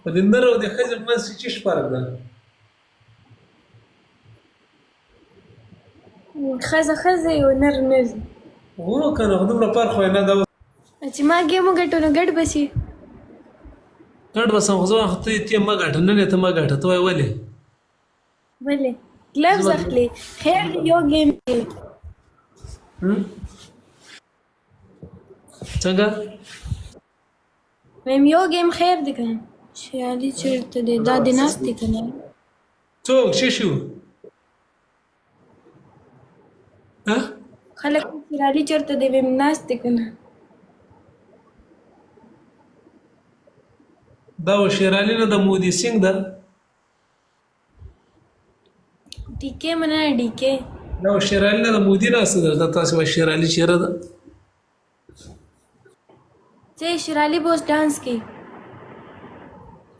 په د نر او د ښځې په منځ کې څه فرق ده؟ ښځه ښځه او نر نر دي. هو که نه خو دومره فرق خو یې نه ده. چې ما ګیم وګټو نو ګډ به شي. ګډ به سم خو زه ته مه ګټه، نن یې ته مه ګټه. ته وایې ولې؟ ولې ګلفز اخلي خیر دی یو ګیم دی. څنګه؟ ویم یو ګیم خیر دی که نه. شیالي چېرته دی؟ دا دې ناست دی که نه؟ څوک څه شو؟ خلک شیالي چېرته دی ویم ناست دی که نه؟ دا و شیرالي نه ده، مودي سینګ ده. ډیکې مننه ډیکې. دا و شیرالي نه ده، مودي ناسته ده. دا تاسې وایي شیرالي چېرې ده؟ چې شیرالي به اوس ډانس کوي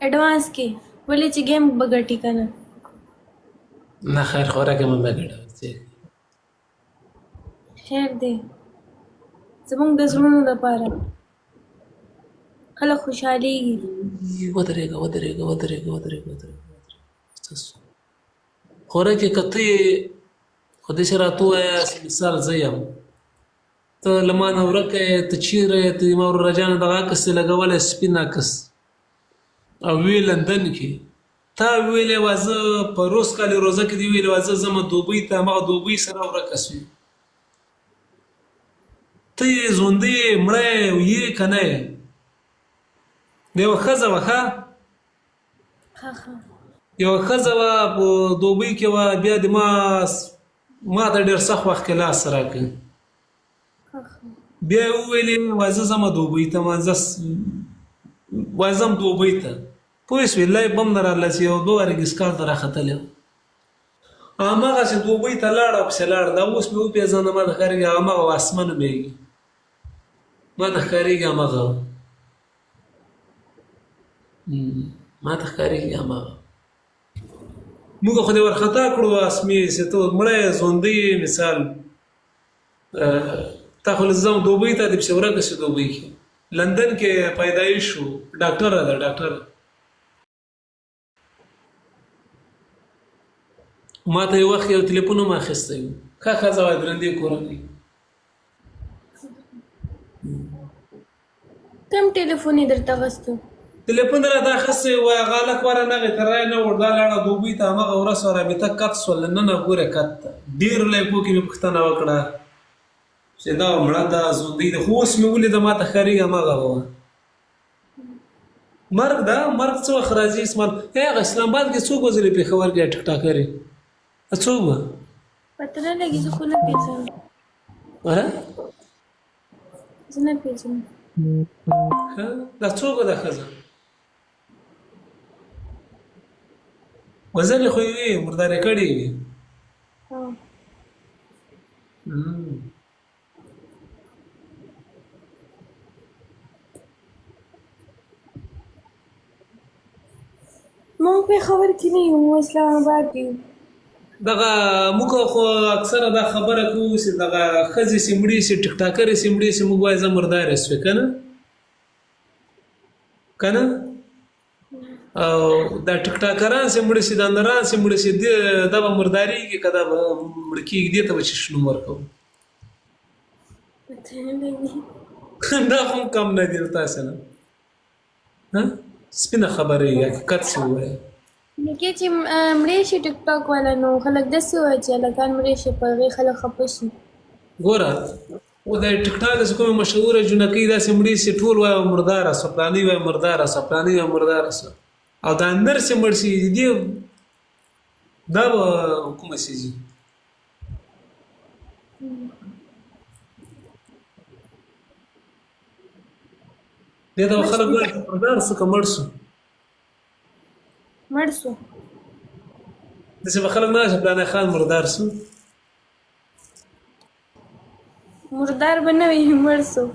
اډوانس کې، ولې چې ګیم به ګټي که نه؟ نه خیر خوراک مې مه ګټه. خیر دی زموږ د زړونو لپاره خلک خوشحالېږي. ودرېږه ودرېږه ودرېږه ودرېږه خوراک یې که ته یې خو داسې راته ووایه مثال زه یم، ته له ما نه ورکه یې، ته چېرې یې، ته زما وراره جانه دغه عکس یې لګولی سپین عکس او ویې لندن کې تا ویلې وه زه په روز کال روزه کې دې ویلې وه زه ځمه دوبۍ ته، هماغه دوبۍ سره ورکه سوې. ته یې ژوندی یې مړه یې که نه یې؟ د یوه ښځه وه ښه یوه ښځه وه په دوبۍ کې وه، بیا د ما ته ډېر سخت وخت کې لاس راکړ. بیا یې وویلې وایي زه ځمه دوبۍ ته، وایي ځم دوبۍ ته. پوه شوې لایف هم نه راغله چې یو دوه ارګسکال ته راختلی وم. هماغسې دوبۍ ته لاړ او پسې لاړ. دا اوس مې وپېژنده، ما ته ښکارېږي هماغه واسمه نومېږي، ما ته ښکارېږي هماغه ما ته ښکارېږي هماغه. موږ خو دې ورخطا کړو اسمې چې ته مړه یې ژوندی یې. مثال تا خو ځم دوبۍ ته، دې پسې ورکه شي دوبۍ کې. لندن کې پیدایش شو، ډاکټره ده ډاکټره. ما ته یو وخت یو تلیفون هم اخیستی و، ښه ښځه وه، درندې کورنۍ. کوم ټلیفون یې درته اخیستی و؟ تلیفون راته اخیستی و، هغه هلک ورنغې ته رای نه وړ، دا لاړه دوبۍ ته. هماغه ورځ رابطه کت شول، نن ګوره کت ته. ډېرو لایقو کې مې پوښتنه وکړه چې دا مړه ده ژوندۍ ده، خو اوس مې ولیده ما ته ښکارېږي هماغه وه. مرګ ده، مرګ څه وخت راځي اسمان؟ هغه اسلام آباد کې څوک وځلې پېښور کې ټیک ټاکر یې څوک به؟ پته نه لګي، زه خو نه پېژنم. زه نه پېژنم. دا څوک ده ښځه؟ وزلې خو یې وي، مردارې کړې وي. موږ پېښور کې نه یو، اسلام آباد کې یو. دغه موږ خو اکثره دا خبره کوو چې دغه ښځې چې مړې شي، ټیک ټاکرې چې مړې شي، موږ وایو زه مردارې شوې، که نه؟ که نه؟ او دا ټیک ټاکران چې مړه شي، دا نران چې مړه شي، دا به مردارېږي که دا به مړه کېږي؟ دې ته به چې نوم ورکوو. دا خو هم کم نه دي تاسې نه. سپینه خبره یې حقیقت چې ووایه. لکه چې مړې شي ټیک ټاک والا، نو خلک داسې وایي چې هلکان مړې شي، په هغې خلک خفه شي. ګوره و دا ټیک ټاک چې کومه مشهوره جنکۍ داسې مړې شي، ټول وایي مرداره شوه، پلانۍ وایي مرداره شوه، پلانۍ وایي مرداره شوه. او دا نر چې مړ شي دې دا به کومه شي ځي؟ دې ته به خلک وایي مردار شو که مړ شو؟ مړ شو. داسې به خلک نه وایي چې فلانی خان مردار شو. مردار به نه وي، مړ شو.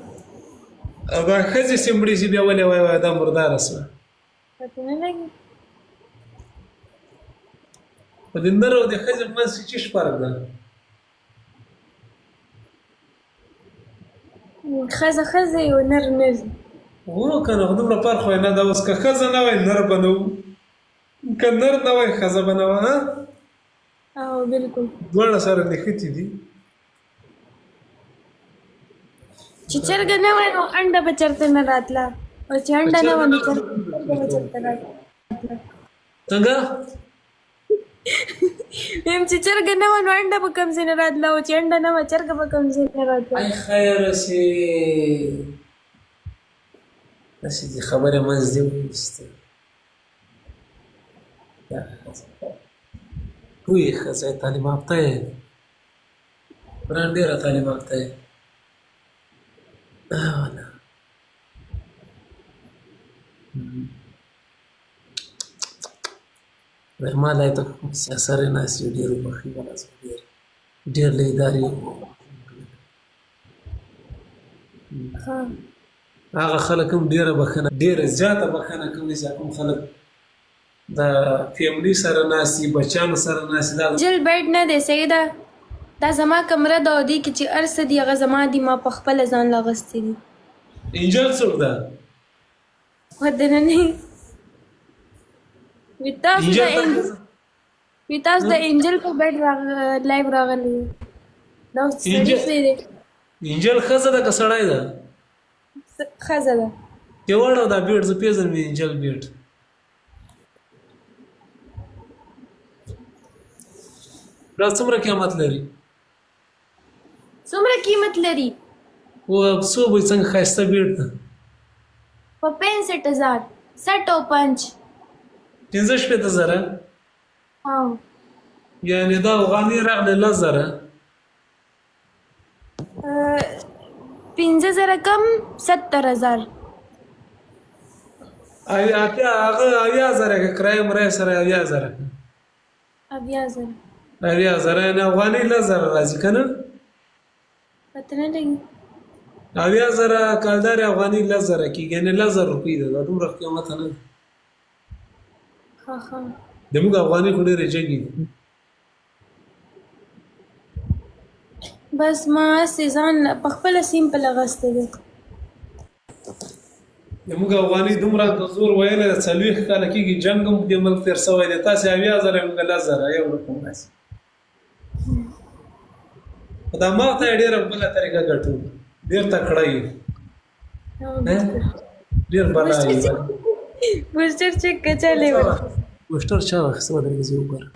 او دا ښځې چې مړې شي بیا ولې وایي دا مرداره شوه؟ پته نه لګي. په د نر او د ښځې په منځ کې څه فرق ده؟ ښځه ښځه او نر نر دي. وو که نه خو دومره فرق خو یې نه ده اوس که ښځه نه وای نر به نه وو که نر نه وای ښځه به نه وه او بالکل دواړه سره نښتي دي چې چرګه نه وای نو انډه به چرته نه راتله او چې انډه نه وای نو چرګه به چرته راتله څنګه ویم چې چرګه نه وای نو انډه به کوم ځای نه راتله او چې انډه نه وای چرګه به کوم ځای نه راتله ای خیره سي داسې دي خبرې منځ دې وویسته پوهې ښځه یې تعلیم یافته یې قرآن ډېره تعلیم یافته یې والا ما لا ته سیاسره ناست یو ډېر وبخښي ولا زه ډېر له ادارې ها هغه خلک هم ډېره بخښنه ډېره زیاته بخښنه کوي چې کوم خلک د فیملي سره ناست دي بچیانو سره ناست دي جل بیډ نه دی سیده دا زما کمره ده او دې کې چې هر څه دي هغه زما دي ما په خپله ځان له اغوستي دي انجل څوک ده خو دننه وي تاسو د انجل په بیډ لایو راغلی دا اوس سړي دی انجل ښځه ده که سړی ده ښځه ده کې وړه دا بیډ زه پېژنم انجل بیډ دا څومره قیمت لري څومره قیمت لري و څو به څنګه ښایسته بیډ ده په 65,000 سټ او پنچ 15,000 او یعنې دا افغاني راغلی 10,000 15,000 کم 70,000 هغه 80,000 که کرایه مرایه سره 80,000 80,000 یعنې افغاني 10,000 راځي که نه پته نه لګي 80,000 کالدار افغاني 10,000 کېږي یعنې 10,000 روپۍ ده دا دومره قیمت نه ده ها ها زموږ افغاني خو ډېرې جګې دي بس ما ځان په خپله سیمپل اغوستی دی زموږ افغاني دومره د زور ویلی ده 40 کاله کېږي جنګ هم دې ملک تېر شوی دی تاسې 80,000 موږ 10,000 یو رقم راسي خو دا ما ته یې ډېره بله طریقه ګټو ډېر تکړه یې ډېر بلا یې بوسټر چیک که چلی و بوسټر چا واخیسته ودرېږه زه وګورم